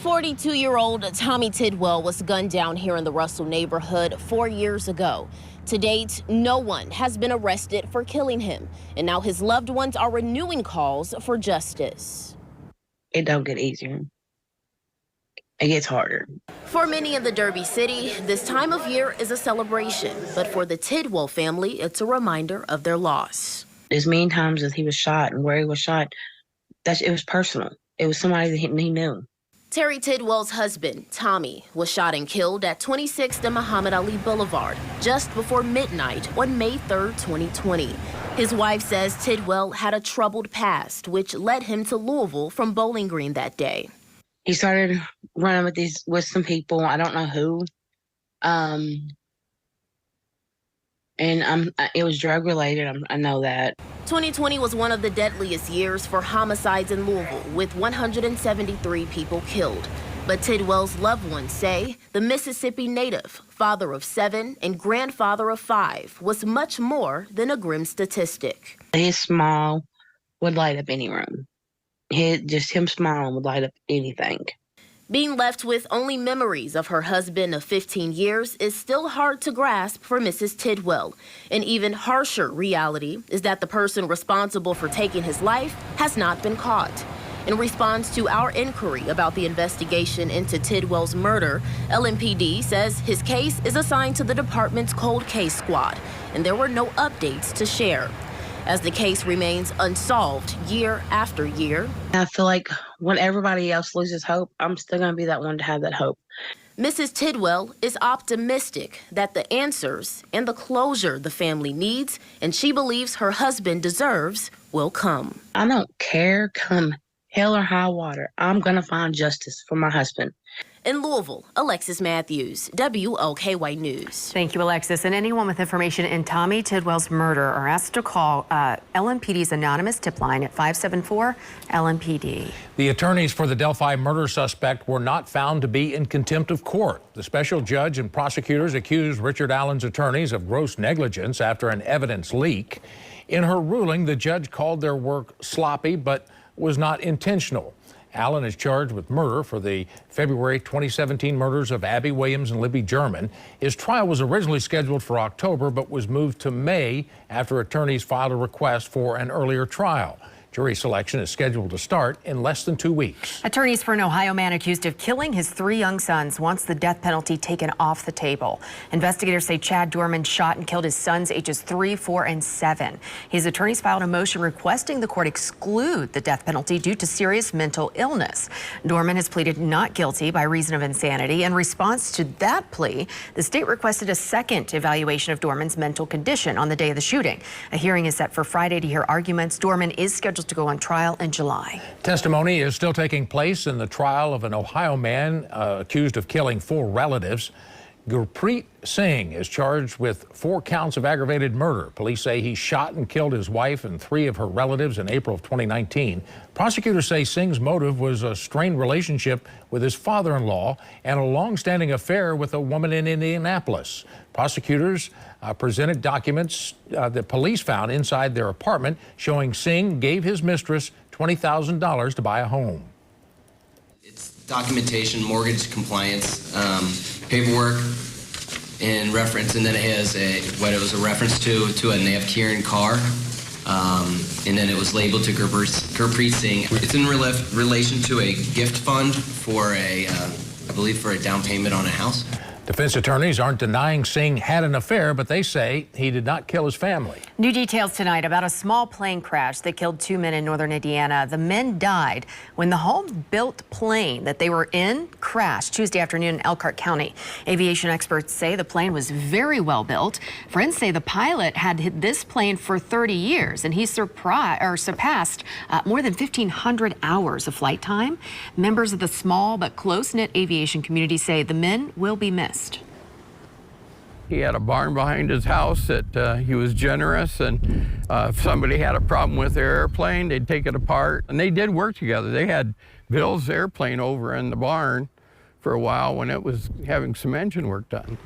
42-year-old Tommy Tidwell was gunned down here in the Russell neighborhood 4 years ago. To date, no one has been arrested for killing him, and now his loved ones are renewing calls for justice. It don't get easier. It gets harder. For many in the Derby City, this time of year is a celebration, but for the Tidwell family, it's a reminder of their loss. As many times as he was shot and where he was shot, it was personal. It was somebody that he knew. Terry Tidwell's husband, Tommy, was shot and killed at 26th and Muhammad Ali Boulevard just before midnight on May 3rd, 2020. His wife says Tidwell had a troubled past, which led him to Louisville from Bowling Green that day. He started running with some people, I don't know who. And it was drug related, I know that. 2020 was one of the deadliest years for homicides in Louisville, with 173 people killed. But Tidwell's loved ones say the Mississippi native, father of 7 and grandfather of 5, was much more than a grim statistic. His smile would light up any room. Just him smiling would light up anything. Being left with only memories of her husband of 15 years is still hard to grasp for Mrs. Tidwell. An even harsher reality is that the person responsible for taking his life has not been caught. In response to our inquiry about the investigation into Tidwell's murder, LMPD says his case is assigned to the department's cold case squad, and there were no updates to share. As the case remains unsolved year after year, I feel like when everybody else loses hope, I'm still going to be that one to have that hope. Mrs. Tidwell is optimistic that the answers and the closure the family needs and she believes her husband deserves will come. I don't care, come hell or high water, I'm going to find justice for my husband. In Louisville, Alexis Matthews, WOKY News. Thank you, Alexis. And anyone with information in Tommy Tidwell's murder are asked to call LMPD's anonymous tip line at 574-LMPD. The attorneys for the Delphi murder suspect were not found to be in contempt of court. The special judge and prosecutors accused Richard Allen's attorneys of gross negligence after an evidence leak. In her ruling, the judge called their work sloppy but was not intentional. Allen is charged with murder for the February 2017 murders of Abby Williams and Libby German. His trial was originally scheduled for October, but was moved to May after attorneys filed a request for an earlier trial. Jury selection is scheduled to start in less than 2 weeks. Attorneys for an Ohio man accused of killing his 3 young sons wants the death penalty taken off the table. Investigators say Chad Dorman shot and killed his sons ages 3, 4, and 7. His attorneys filed a motion requesting the court exclude the death penalty due to serious mental illness. Dorman has pleaded not guilty by reason of insanity. In response to that plea, the state requested a second evaluation of Dorman's mental condition on the day of the shooting. A hearing is set for Friday to hear arguments. Dorman is scheduled to go on trial in July. Testimony is still taking place in the trial of an Ohio man accused of killing 4 relatives. Gurpreet Singh is charged with 4 counts of aggravated murder. Police say he shot and killed his wife and 3 of her relatives in April of 2019. Prosecutors say Singh's motive was a strained relationship with his father-in-law and a long-standing affair with a woman in Indianapolis. Prosecutors presented documents that police found inside their apartment showing Singh gave his mistress $20,000 to buy a home. It's documentation, mortgage compliance, paperwork in reference, and then it has what it was a reference to a Nav Kieran car, and then it was labeled to Gurpreet Singh. It's in relation to a gift fund for I believe for a down payment on a house. Defense attorneys aren't denying Singh had an affair, but they say he did not kill his family. New details tonight about a small plane crash that killed 2 men in northern Indiana. The men died when the home-built plane that they were in crashed Tuesday afternoon in Elkhart County. Aviation experts say the plane was very well built. Friends say the pilot had this plane for 30 years, and he surpassed more than 1,500 hours of flight time. Members of the small but close-knit aviation community say the men will be missed. He had a barn behind his house that he was generous, and if somebody had a problem with their airplane, they'd take it apart. And they did work together. They had Bill's airplane over in the barn for a while when it was having some engine work done.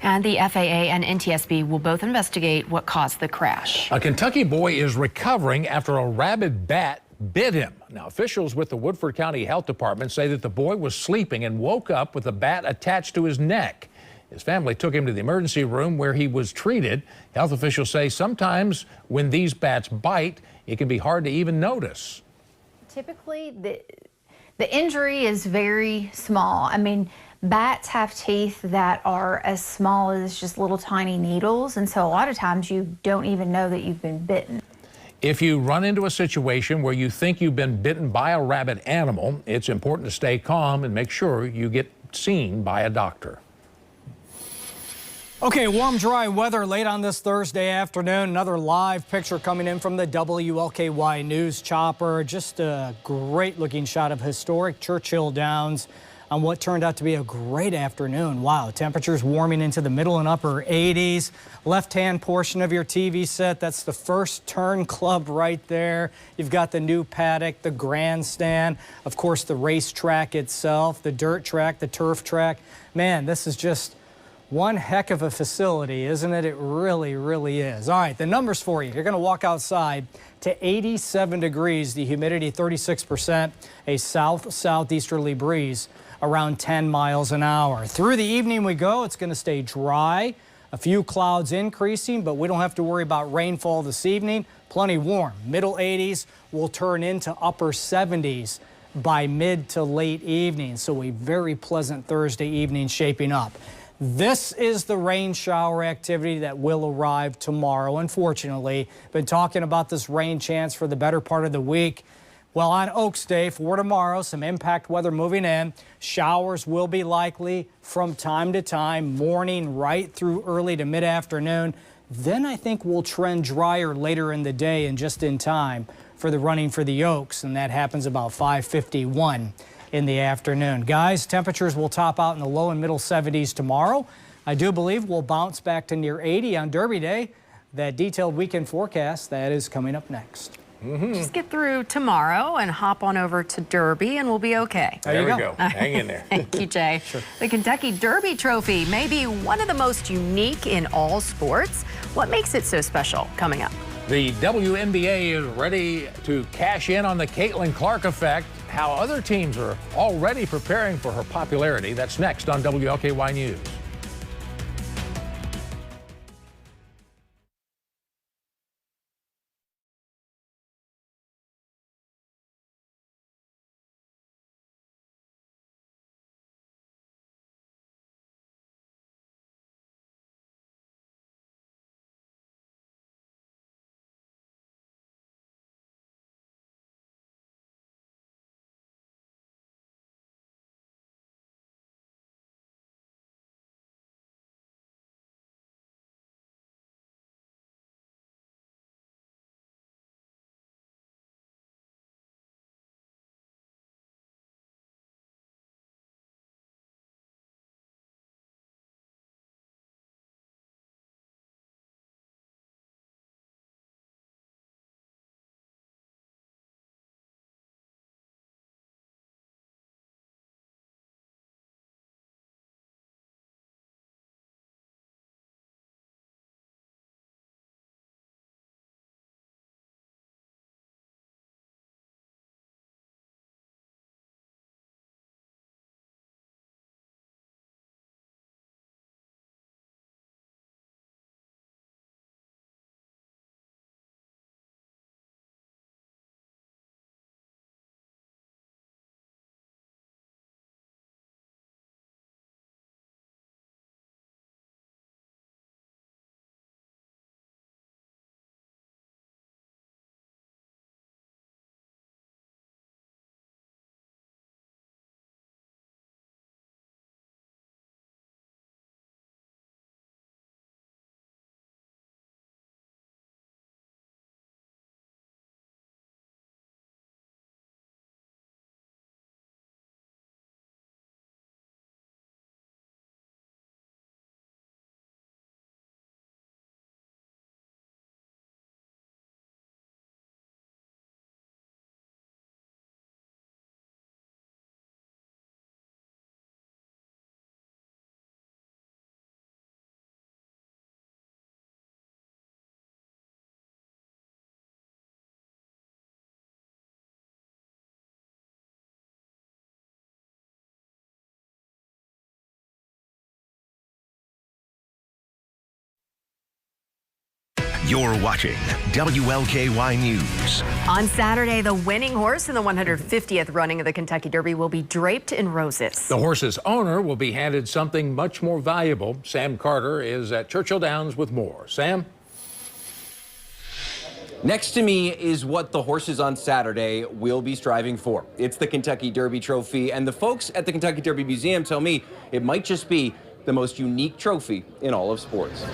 And the FAA and NTSB will both investigate what caused the crash. A Kentucky boy is recovering after a rabid bat bit him. Now, officials with the Woodford County Health Department say that the boy was sleeping and woke up with a bat attached to his neck. His family took him to the emergency room where he was treated. Health officials say sometimes when these bats bite, it can be hard to even notice. Typically, the injury is very small. I mean, bats have teeth that are as small as just little tiny needles, and so a lot of times you don't even know that you've been bitten. If you run into a situation where you think you've been bitten by a rabid animal, it's important to stay calm and make sure you get seen by a doctor. Okay, warm, dry weather late on this Thursday afternoon. Another live picture coming in from the WLKY News chopper. Just a great looking shot of historic Churchill Downs on what turned out to be a great afternoon. Wow, temperatures warming into the middle and upper 80s. Left-hand portion of your TV set, that's the First Turn Club right there. You've got the new paddock, the grandstand, of course the racetrack itself, the dirt track, the turf track. Man, this is just one heck of a facility, isn't it? It really, really is. All right, the numbers for you. You're going to walk outside to 87 degrees, the humidity 36%, a south-southeasterly breeze around 10 miles an hour. Through the evening we go. It's going to stay dry. A few clouds increasing, but we don't have to worry about rainfall this evening. Plenty warm. Middle 80s will turn into upper 70s by mid to late evening. So a very pleasant Thursday evening shaping up. This is the rain shower activity that will arrive tomorrow. Unfortunately, been talking about this rain chance for the better part of the week. Well, on Oaks Day for tomorrow, some impact weather moving in. Showers will be likely from time to time, morning right through early to mid-afternoon. Then I think we'll trend drier later in the day and just in time for the running for the Oaks, and that happens about 5:51 in the afternoon. Guys, temperatures will top out in the low and middle 70s tomorrow. I do believe we'll bounce back to near 80 on Derby Day. That detailed weekend forecast, that is coming up next. Just get through tomorrow and hop on over to Derby and we'll be okay. There we go. Hang in there. Thank you, Jay. Sure. The Kentucky Derby Trophy may be one of the most unique in all sports. What makes it so special? Coming up. The WNBA is ready to cash in on the Caitlin Clark effect. How other teams are already preparing for her popularity. That's next on WLKY News. You're watching WLKY News. On Saturday, the winning horse in the 150th running of the Kentucky Derby will be draped in roses. The horse's owner will be handed something much more valuable. Sam Carter is at Churchill Downs with more. Sam? Next to me is what the horses on Saturday will be striving for. It's the Kentucky Derby Trophy, and the folks at the Kentucky Derby Museum tell me it might just be the most unique trophy in all of sports.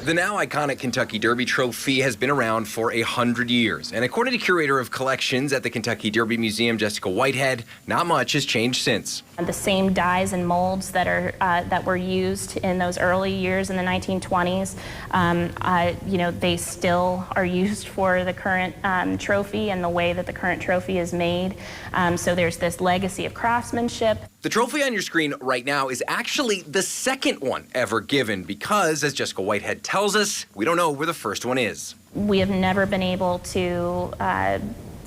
The now iconic Kentucky Derby Trophy has been around for 100 years. And according to curator of collections at the Kentucky Derby Museum, Jessica Whitehead, not much has changed since. The same dyes and molds that were used in those early years in the 1920s, they still are used for the current trophy and the way that the current trophy is made. So there's this legacy of craftsmanship. The trophy on your screen right now is actually the second one ever given because, as Jessica Whitehead tells us, we don't know where the first one is. We have never been able to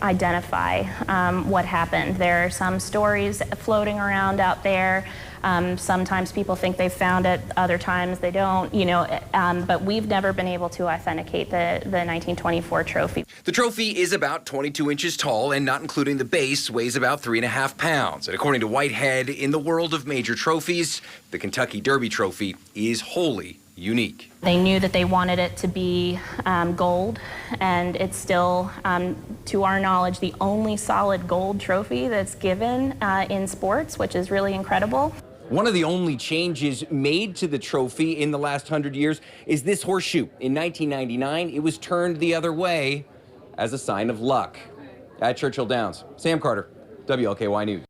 identify what happened. There are some stories floating around out there. Sometimes people think they've found it, other times they don't, but we've never been able to authenticate the 1924 trophy. The trophy is about 22 inches tall and, not including the base, weighs about 3.5 pounds. And according to Whitehead, in the world of major trophies, the Kentucky Derby Trophy is wholly unique. They knew that they wanted it to be gold, and it's still, to our knowledge, the only solid gold trophy that's given in sports, which is really incredible. One of the only changes made to the trophy in the last 100 years is this horseshoe. In 1999, it was turned the other way as a sign of luck. At Churchill Downs, Sam Carter, WLKY News.